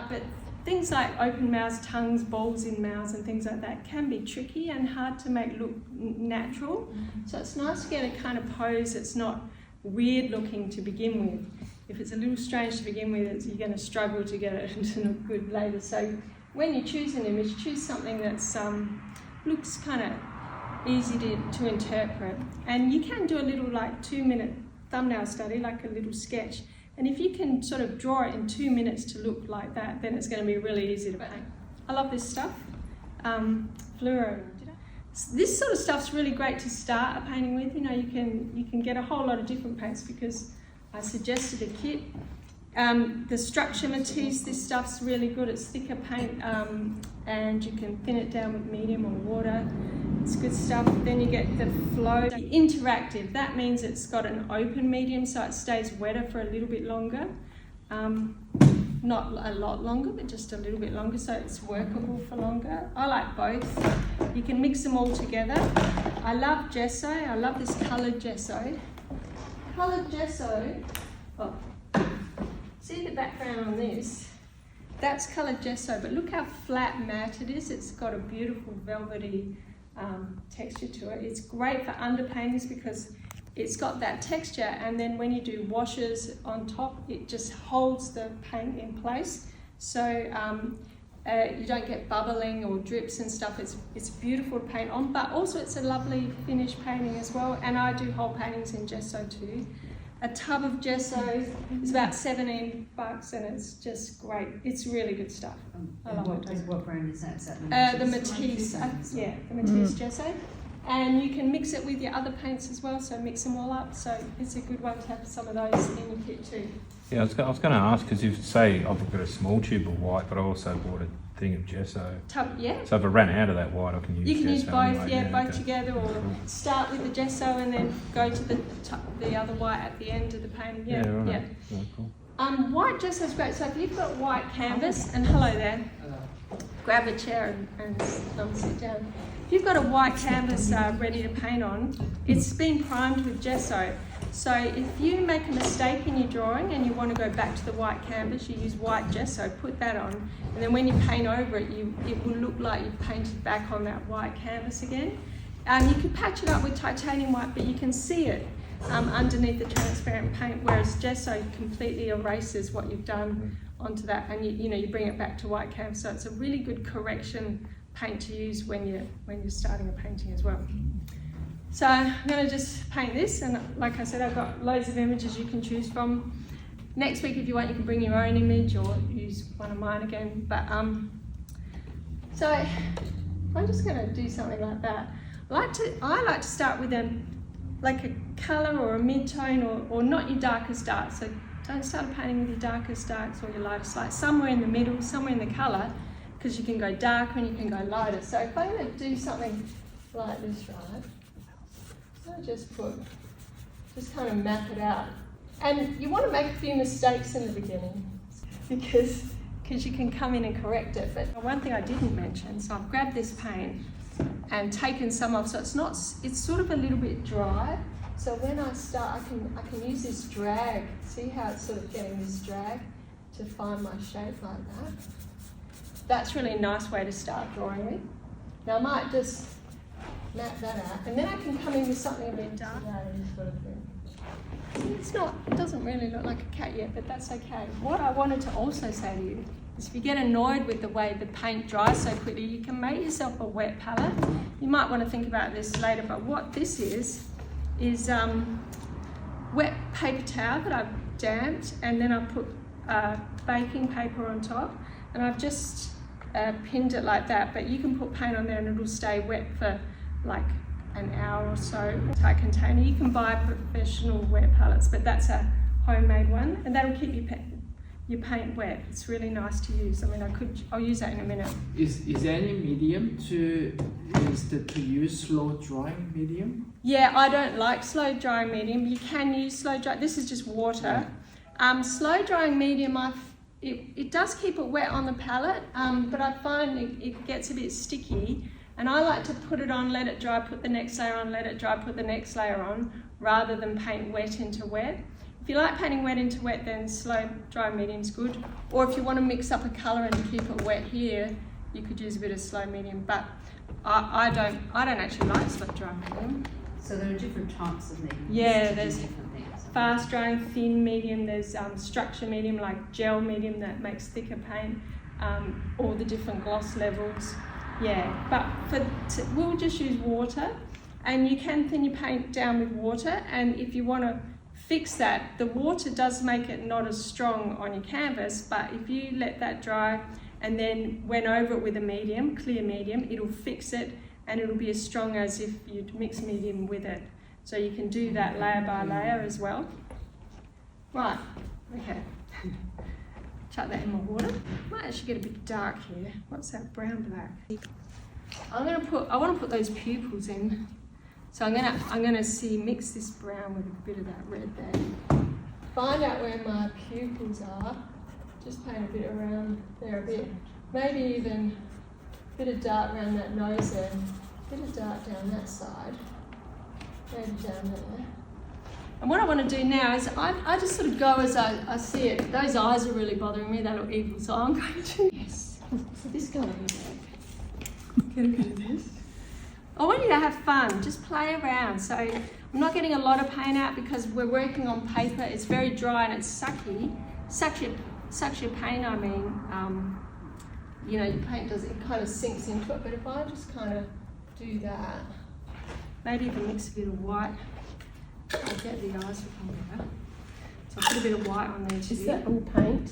but things like open mouths, tongues, balls in mouths and things like that can be tricky and hard to make look natural. So it's nice to get a kind of pose that's not weird looking to begin with. If it's a little strange to begin with, you're going to struggle to get it to look good later. So when you choose an image, choose something that's looks kind of easy to interpret. And you can do a little like 2-minute thumbnail study, like a little sketch. And if you can sort of draw it in 2 minutes to look like that, then it's going to be really easy to paint. I love this stuff, fluoro. This sort of stuff's really great to start a painting with. You know, you can get a whole lot of different paints because I suggested a kit. The structure Matisse, this stuff's really good. It's thicker paint and you can thin it down with medium or water. It's good stuff. Then you get the flow. The interactive, that means it's got an open medium so it stays wetter for a little bit longer. Not a lot longer, but just a little bit longer so it's workable for longer. I like both. You can mix them all together. I love gesso. I love this coloured gesso. Coloured gesso, oh, see the background on this? That's coloured gesso, but look how flat matte it is. It's got a beautiful velvety texture to it. It's great for underpaintings because it's got that texture, and then when you do washes on top, it just holds the paint in place. So you don't get bubbling or drips and stuff. It's beautiful to paint on, but also it's a lovely finished painting as well. And I do whole paintings in gesso too. A tub of gesso is about $17 and it's just great. It's really good stuff. I love it. What brand is that? Is that the Matisse? Yeah, the Matisse gesso. And you can mix it with your other paints as well, so mix them all up. So it's a good one to have some of those in your kit too. Yeah, I was going to ask, because you say I've got a small tube of white, but I also bought a thing of gesso. Yeah. So if I ran out of that white, I can use gesso. You can use both, anyway. both together, or start with the gesso and then go to the other white at the end of the painting. Yeah, right. Yeah, cool. White gesso is great. So if you've got white canvas, and hello there, grab a chair and sit down. If you've got a white canvas ready to paint on, it's been primed with gesso. So if you make a mistake in your drawing and you want to go back to the white canvas, you use white gesso, put that on, and then when you paint over it, it will look like you've painted back on that white canvas again. You can patch it up with titanium white, but you can see it underneath the transparent paint, whereas gesso completely erases what you've done onto that, and you bring it back to white canvas. So it's a really good correction paint to use when you're starting a painting as well. So I'm going to just paint this, and like I said, I've got loads of images you can choose from. Next week, if you want, you can bring your own image or use one of mine again. But so I'm just going to do something like that. I like to start with a colour or a mid-tone, or not your darkest dark. So don't start a painting with your darkest darks or your lightest light. Somewhere in the middle, somewhere in the colour, because you can go darker and you can go lighter. So if I'm going to do something like this, right, I'll just kind of map it out. And you want to make a few mistakes in the beginning because you can come in and correct it. But one thing I didn't mention, so I've grabbed this paint and taken some off, so it's sort of a little bit dry. So when I start, I can use this drag. See how it's sort of getting this drag to find my shape like that. That's really a nice way to start drawing with. Now I might just map that out, and then I can come in with something a bit darker. It doesn't really look like a cat yet, but that's okay. What I wanted to also say to you is if you get annoyed with the way the paint dries so quickly, you can make yourself a wet palette. You might want to think about this later, but what this is wet paper towel that I've damped, and then I put baking paper on top, and I've just pinned it like that, but you can put paint on there and it'll stay wet for like an hour or so. Tight container. You can buy professional wet palettes, but that's a homemade one, and that'll keep your paint wet. It's really nice to use. I mean, I'll use that in a minute. Is there any medium to use slow drying medium? Yeah, I don't like slow drying medium. You can use slow dry. This is just water. Yeah. Slow drying medium, it does keep it wet on the palette, but I find it gets a bit sticky, and I like to put it on, let it dry, put the next layer on, let it dry, put the next layer on, rather than paint wet into wet. If you like painting wet into wet, then slow dry medium's good. Or if you want to mix up a colour and keep it wet here, you could use a bit of slow medium. But I don't actually like slow dry medium. So there are different types of mediums. Yeah, to do there's different things. fast drying thin medium, there's structure medium like gel medium that makes thicker paint, all the different gloss levels. Yeah, but we'll just use water, and you can thin your paint down with water, and if you want to fix that, the water does make it not as strong on your canvas, but if you let that dry and then went over it with a medium, clear medium, it'll fix it and it'll be as strong as if you'd mix medium with it. So you can do that layer by layer as well. Right, okay. Chuck that in my water. Might actually get a bit dark here. What's that, brown black? I want to put those pupils in. So I'm gonna mix this brown with a bit of that red there. Find out where my pupils are. Just paint a bit around there a bit. Maybe even a bit of dark around that nose there. A bit of dark down that side. Maybe down there. And what I want to do now is I just sort of go as I see it. Those eyes are really bothering me, they look evil, so I'm going to, yes, this colour here. Get a bit of this. I want you to have fun, just play around. So I'm not getting a lot of paint out because we're working on paper. It's very dry and it's sucky. Sucks your paint, I mean. You know, your paint it kind of sinks into it, but if I just kind of do that, maybe even mix a bit of white, I'll get the eyes looking better. So I'll put a bit of white on there too. Is that all paint?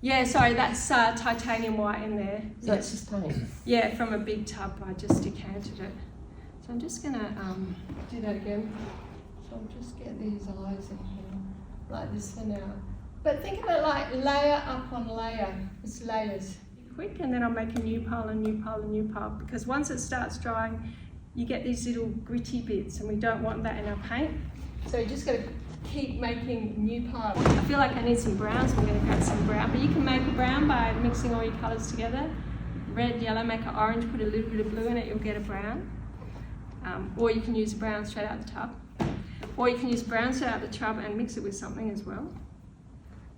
Yeah, sorry, that's titanium white in there. So that's just paint? Yeah, from a big tub, I just decanted it. So I'm just gonna do that again. So I'll just get these eyes in here, like this for now. But think of it like layer up on layer, it's layers. Quick, and then I'll make a new pile, a new pile, a new pile, because once it starts drying, you get these little gritty bits, and we don't want that in our paint. So you just got to keep making new piles. I feel like I need some brown, so I'm going to grab some brown. But you can make a brown by mixing all your colours together. Red, yellow, make an orange, put a little bit of blue in it, you'll get a brown. Or you can use brown straight out the tub. Or you can use brown straight out the tub and mix it with something as well.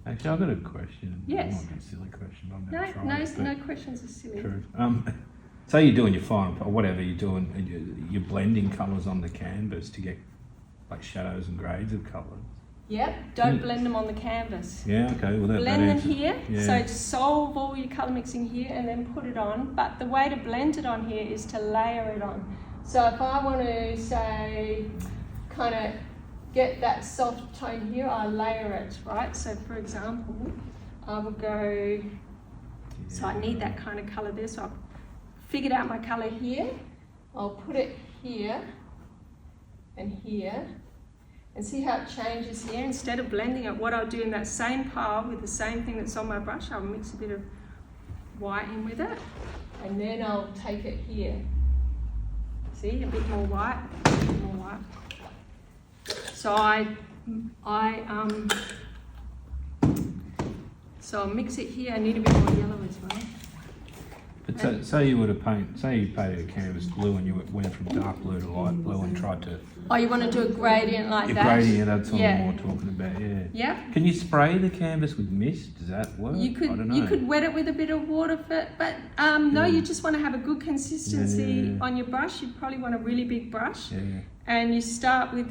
Actually, I've got a question. Yes. It might be a silly question, but I'm going to try. No questions are silly. True. Say you're doing your final, or whatever you're doing, you're blending colours on the canvas to get like shadows and grades of colours. Yep, don't blend them on the canvas. Yeah, okay. Well, that blend them answers. here, Yeah. so solve all your colour mixing here and then put it on. But the way to blend it on here is to layer it on. So if I want to say, kind of get that soft tone here, I layer it, right? So for example, I will go, so I need that kind of colour there, so I've figured out my colour here. I'll put it here and here. And see how it changes here? Instead of blending it, what I'll do in that same pile with the same thing that's on my brush, I'll mix a bit of white in with it. And then I'll take it here. See, a bit more white, a bit more white. So so I'll mix it here. I need a bit more yellow as well. But say you were to paint, say you painted a canvas blue and you went from dark blue to light blue and tried to... Oh, you want to do a gradient like that? Gradient, that's what I'm more talking about, yeah. Yeah. Can you spray the canvas with mist? Does that work? You could, I don't know. you could wet it with a bit of water, but no, you just want to have a good consistency on your brush. You probably want a really big brush. Yeah. And you start with,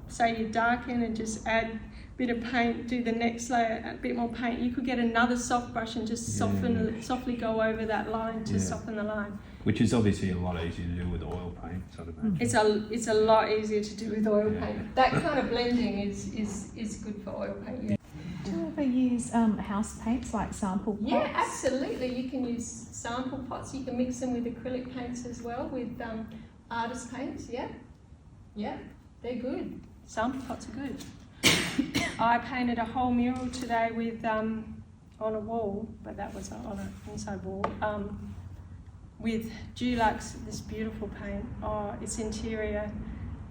say, you darken and just add a bit of paint, do the next layer, a bit more paint. You could get another soft brush and just softly go over that line to soften the line. Which is obviously a lot easier to do with oil paint, sort of. It's a lot easier to do with oil paint. That kind of blending is good for oil paint. Yeah. Do you ever use house paints like sample pots? Yeah, absolutely. You can use sample pots. You can mix them with acrylic paints as well, with artist paints. Yeah, they're good. Sample pots are good. I painted a whole mural today with on a wall, but that was on an inside wall. With Dulux, this beautiful paint. Oh, it's interior,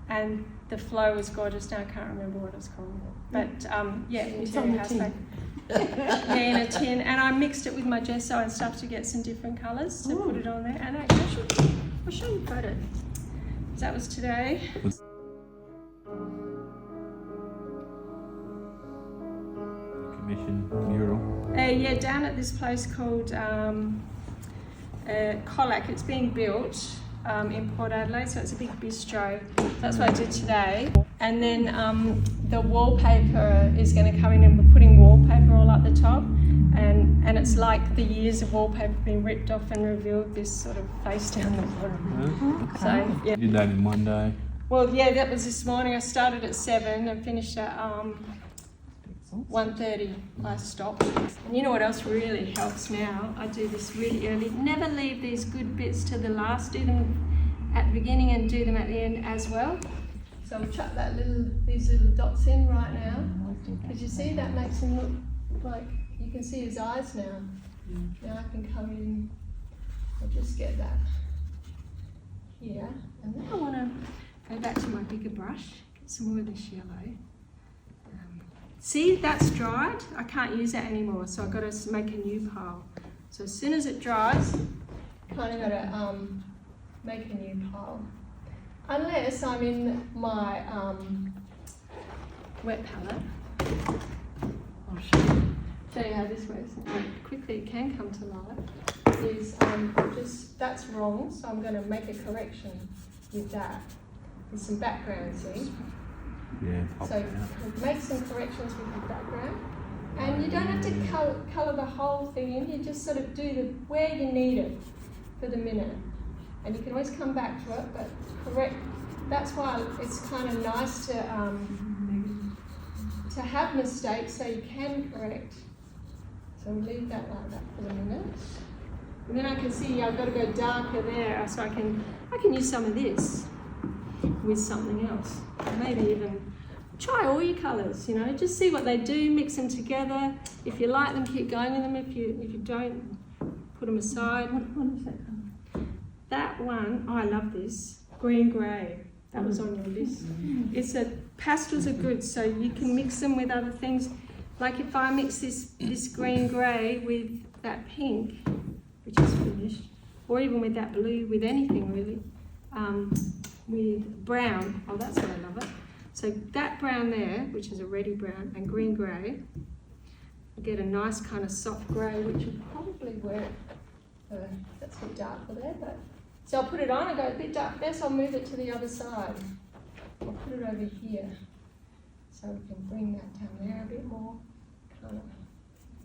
and the flow was gorgeous. Now I can't remember what it's called, but interior house paint. Yeah, in a tin, and I mixed it with my gesso and stuff to get some different colours to put it on there. And I'll show you a photo. So that was today. commission mural? Yeah, down at this place called Acrylic. It's being built in Port Adelaide, so it's a big bistro. That's what I did today. And then the wallpaper is going to come in, and we're putting wallpaper all up the top. And it's like the years of wallpaper being ripped off and revealed this sort of face down the bottom. Yeah. So, yeah. You did that in one day? Well, yeah, that was this morning. I started at 7 and finished at 1:30. I stopped. And you know what else really helps now? I do this really early. Never leave these good bits to the last. Do them at the beginning and do them at the end as well. So we'll chuck these little dots in right now. Because you see, that makes him look like, you can see his eyes now. Now I can come in, I'll just get that here. And then I want to go back to my bigger brush, get some more of this yellow. See, that's dried. I can't use that anymore, so I've got to make a new pile. So as soon as it dries, kind of got to make a new pile. Unless I'm in my wet palette. I'll show you how this works. How quickly it can come to life. Is just, that's wrong, so I'm going to make a correction with that. With some background, see? Yeah. So make some corrections with the background, and you don't have to colour the whole thing in. You just sort of do where you need it for the minute, and you can always come back to it. But correct. That's why it's kind of nice to have mistakes so you can correct. So we'll leave that like that for the minute, and then I can see I've got to go darker there, so I can use some of this with something else. Maybe even try all your colours, you know, just see what they do, mix them together. If you like them, keep going with them. If you don't, put them aside. What is that colour? That one, oh, I love this, green grey. That was on your list. It's pastels are good, so you can mix them with other things. Like if I mix this green grey with that pink, which is finished, or even with that blue, with anything really. With brown, oh that's why I love it. So that brown there, which is a reddy brown, and green grey, I get a nice kind of soft grey, which will probably work. That's a bit darker there, but so I'll put it on. I go a bit dark there, so I'll move it to the other side. I'll put it over here, so we can bring that down there a bit more. Kind of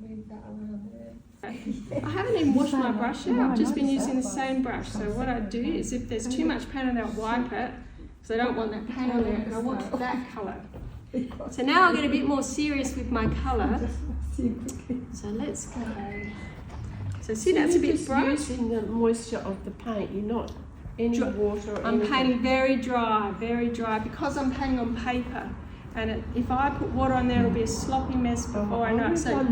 move that around there. I haven't even washed my brush yet. I've just been using the same brush. So what I do is, if there's too much paint on there, I'll wipe it, because I don't want that paint on there, and I want that colour. So now I'll get a bit more serious with my colour. So let's go. So see, that's a bit bright. Using the moisture of the paint, you're not any water or I'm anything. painting very dry, because I'm painting on paper. And if I put water on there, it'll be a sloppy mess before I know it. So,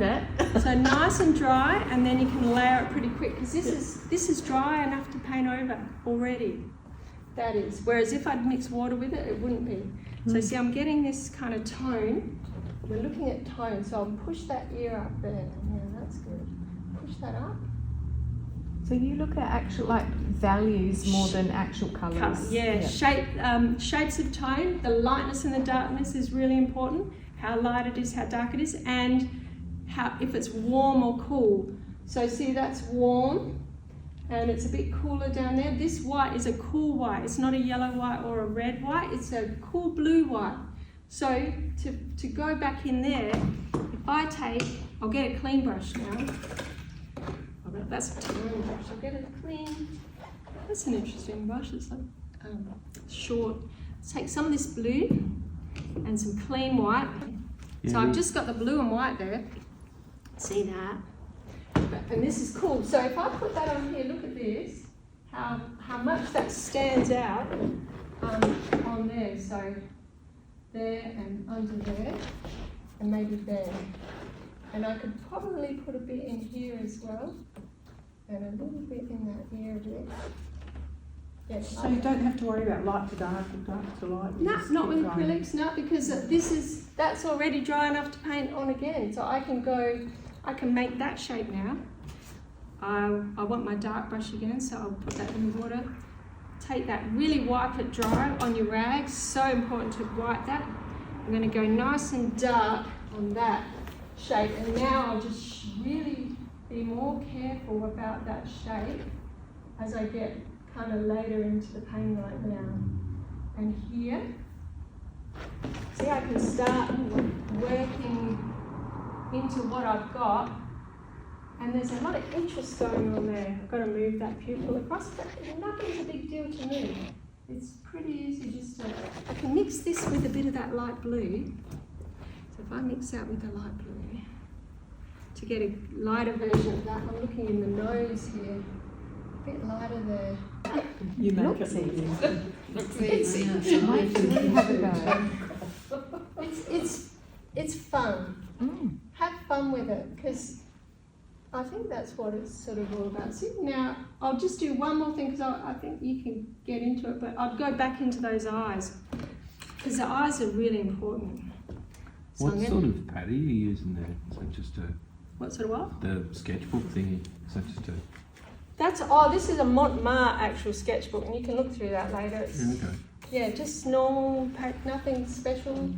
so nice and dry, and then you can layer it pretty quick, because this is dry enough to paint over already. That is. Whereas if I'd mix water with it, it wouldn't be. So see, I'm getting this kind of tone. We're looking at tone, so I'll push that ear up there. Yeah, that's good. Push that up. So you look at actual values more than actual colours. Yeah. Shapes of tone. The lightness and the darkness is really important. How light it is, how dark it is, and if it's warm or cool. So see, that's warm, and it's a bit cooler down there. This white is a cool white. It's not a yellow white or a red white. It's a cool blue white. So to go back in there, I'll get a clean brush now. That's a tiny brush. I'll get a clean. That's an interesting brush. It's like short. Let's take some of this blue and some clean white. So I've just got the blue and white there. See that? And this is cool. So if I put that on here, look at this. How much that stands out on there. So there and under there, and maybe there. And I could probably put a bit in here as well. And a little bit in that ear bit. Yes, so you don't have to worry about light to dark or dark to light. No, not with acrylics, no, because that's already dry enough to paint on again. So I can make that shape now. I want my dark brush again, so I'll put that in the water. Take that, really wipe it dry on your rags. So important to wipe that. I'm going to go nice and dark on that shape, and now I'll just really be more careful about that shape as I get kind of later into the painting right now. And here, see, I can start working into what I've got, and there's a lot of interest going on there. I've got to move that pupil across, but nothing's a big deal to move. It's pretty easy just to, I can mix this with a bit of that light blue. So if I mix that with the light blue, to get a lighter version of that, I'm looking in the nose here, a bit lighter there. You make Looks it easy. I know. Have a go. It's fun. Mm. Have fun with it, because I think that's what it's sort of all about. See, now I'll just do one more thing, because I think you can get into it, but I'd go back into those eyes, because the eyes are really important. So What I'm sort gonna- of pad are you using there? Is that just What sort of what? the sketchbook thingy? Is that just a... This is a Montmartre actual sketchbook, and you can look through that later. It's, Okay. yeah, just normal, nothing special.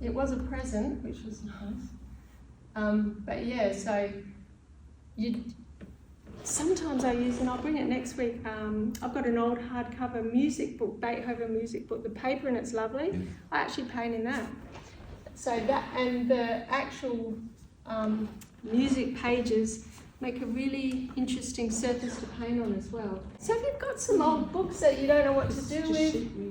It was a present, which was nice. But yeah, so sometimes I use, and I'll bring it next week. I've got an old hardcover music book, Beethoven music book. The paper in it's lovely. Yeah. I actually paint in that. So that and the actual music pages make a really interesting surface to paint on as well. So if you've got some old books that you don't know what to do with,